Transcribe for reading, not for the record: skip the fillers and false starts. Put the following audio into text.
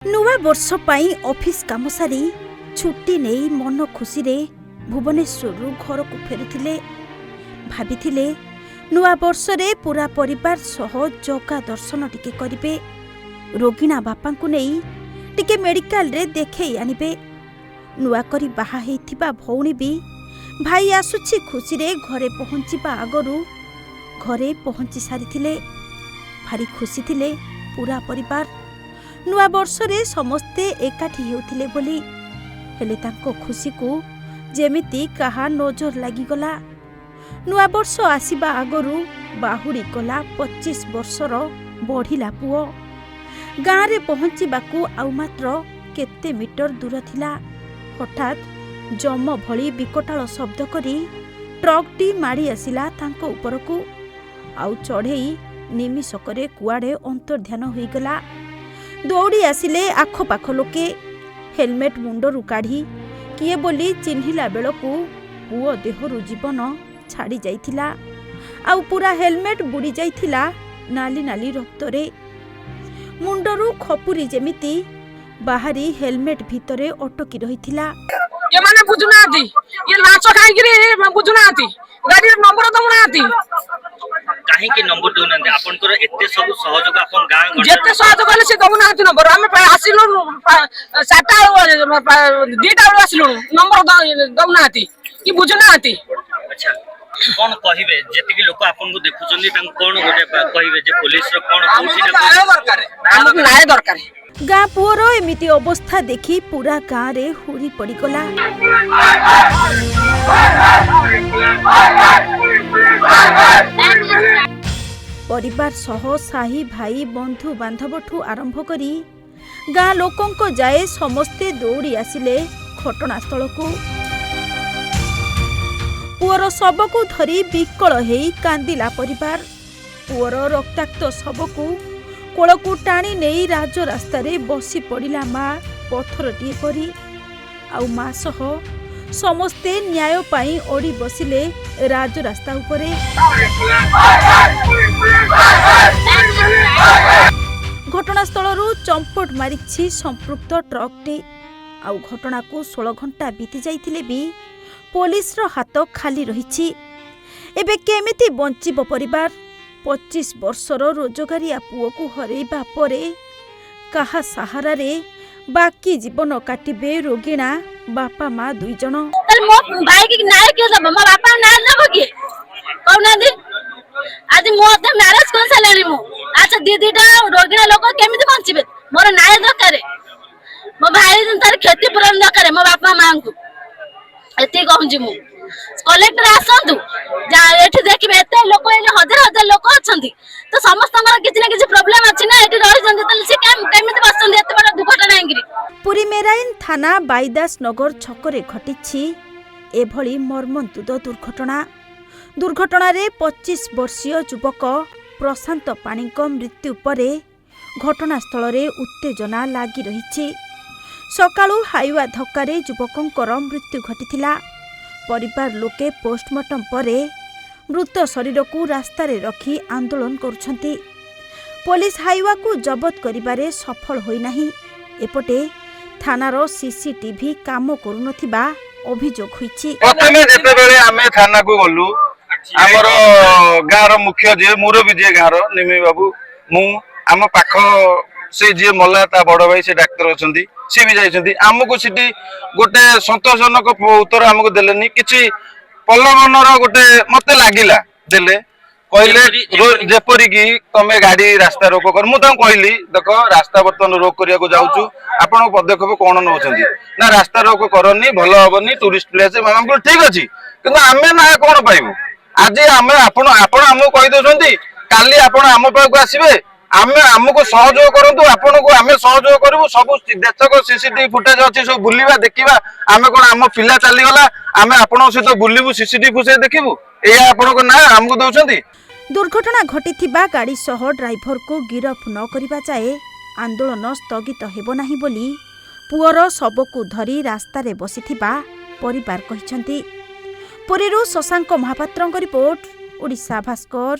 नुआ वर्ष पाई ऑफिस काम सारी छुट्टी नहीं मन खुशी रे भुवनेश्वर घर को फेरुथिले भाबिथिले नुआ वर्ष रे पूरा परिवार सह जगा दर्शन टिके करिवे रोगिणा बापा को नहीं टिके मेडिकल रे देखे आनिबे नुआ करी बाहा हेथिबा भौणी भी भाई आसुछि खुशी रे घरे पहुंचीबा आगरू घरे पहुंची सारिथिले भारी खुशी थिले पूरा परिवार नुआ वर्ष रे समस्ते एकाठी हेउथिले बोली हेले तांको खुशी को जेमिति कहा नजर लागिगला नुआ वर्ष आसीबा आगरू बाहुरी गला 25 वर्षर बढ़िला पुओ गाँ रे पहुंचीबाकू आउ मात्र केते मीटर दूर थिला हठात जम भली विकटाल शब्द करी ट्रकटी माड़ी आसिला तांको उपरकू आउ चढ़ेई निमिषकरे कुआडे अंतर्ध्यान होईगला दौड़ी आसिले आखपाख लोके हेलमेट मुंडरू काढ़ी किए बोली चिन्हिला बेलकू पुओ देहरु जीवन छाड़ी जाइथिला आउ पूरा हेलमेट बुड़ी जाइथिला नाली नाली रक्तरे मुंडरू खपुरी जेमिति बाहरी हेलमेट भितरे अटकी रहिथिला ये माने बुझुनाती ये नाचो खाइगिरी बुझुनाती गाड़ी नंबर दमुनाती काहे के नंबर दोनांते आपन तोर एते सब सहयोग आपन गां जेते सहयोग कले से दमुनाती नंबर हमें आसिलु 7टा दीटा आसिलु नंबर दमुनाती कि बुझुनाती। अच्छा कोन कहिबे जेतिकी लोक आपन को देखुचंदी तन कोन गोटे कहिबे जे पुलिस रो कोन कोठी ना न्याय दरकार गाँ पुअर एमिति अवस्था देखी पूरा गाँ रे हुरी पड़ीगला परिवार सह साही भाई बंधु बांधवठू आरंभ करी गाँ लोकंको जाए समस्ते दौड़ी आसिले घटनास्थल को पुअर शव को धरी विकल हेई कांदिला परिवार पुअर रक्ताक्त शव को कोल को टाणी नहीं राज रास्ता रे बसी पड़िला माँ पत्थरटीए परी आउ माँ सह समस्ते न्याय पाई ओडी बसिले राज रास्ता उपरे घटनास्थल चंपट मारिछि संपृक्त ट्रकटी आउ घटना को 16 घंटा बीती जाइथिले भी पुलिस रो हाथ खाली रहिछि एबे केमिति बंचिबो परिवार 25 वर्षर रोजगारिया पुओ को हरैबा परे कहा सहारा रे बाकी जीवन काटिबे रोगिणा बापा माँ दुई जन मो भाई की न्याय के सब मो बापा न्याय न बगे कौना दी आज मो त मैरिज कोन सलेनी मो अच्छा दीदीटा रोगिणा लोक केमिति बंचिबे मोर न्याय दरकार मो भाई तार खेती पूरण दरकार मो बापा मां को एते कहूं जी मो कलेक्टर आसंतु जा एठी देखिबे एते लोक एले हजार हजार लोक अछंती तो समस्तଙ୍କର किछि ना किछि प्रॉब्लम अछि ना एठी रहि जंती त से केमिति बसंती एते बड़ दुर्घटना आंगिरी पुरी मेराइन थाना बाईदास नगर छकरे घटिछि एभली मर्मन्तुद दुर्घटना रे 25 वर्षीय युवक प्रशांत पाणीक मृत्यु परे घटनास्थल रे उत्तेजना लागी रहिछि सकाळु हाईवा धक्कारे युवकंकर मृत्यु घटिथिला परिवार लोके पोस्टमार्टम परे मृत शरीर को रास्ता रे रखी आंदोलन करुछंती पुलिस हाईवा को जबत करिबारे सफल होई नाही एपटे थानार सीसीटीवी काम करुनथिबा अभियोग होईछि प्रथमे जेते बेले आमे थाना को गलु हमर गाँर मुख्य जे मुरबी जे गाँर निमी बाबू मु आम पाख से जे मला ता बड़ भाई से डाक्टर अछंती सी भी जाइछंती हमको सिटी गोटे संतोषजनक उत्तर हमको देलेनी किछि पल्लवनर गोटे मते लागिला देले कहले जेपरी की तमे गाड़ी रास्ता रोक कर मु तां कहली देखो रास्ता बर्तन रोक करिया को जाउछु आपण पदक्षेप कोन नउछंती ना रास्ता रोक करनी भलो हबनी टूरिस्ट प्लेस हम ठीक अछि किंतु आमे ना कोन पाइबो आज आमे आपण हमको कहि दोछंती काली आपण हम पाक आसीबे आमे हमको सहयोग करंतु आपण को आमे सहयोग करबो सब देशक सीसीटीवी फुटेज अछि सब बुलिबा देखिबा आमे कोन हम पिला चली गला आमे आपण सहित बुलिबु सीसीटीवी फुसे देखिबु एया आपण को ना हमको दोछंती दुर्घटना घटिथिबा गाड़ी सह ड्राइवर को गिरफ न करिबा चाहे आंदोलन स्थगित हेबो नाही बोली पुअर शव को धरी रास्ता रे बसिथिबा परिवार कहिसंती पुरीरू शशांक महापात्रଙ୍କ रिपोर्ट ओडिशा भास्कर।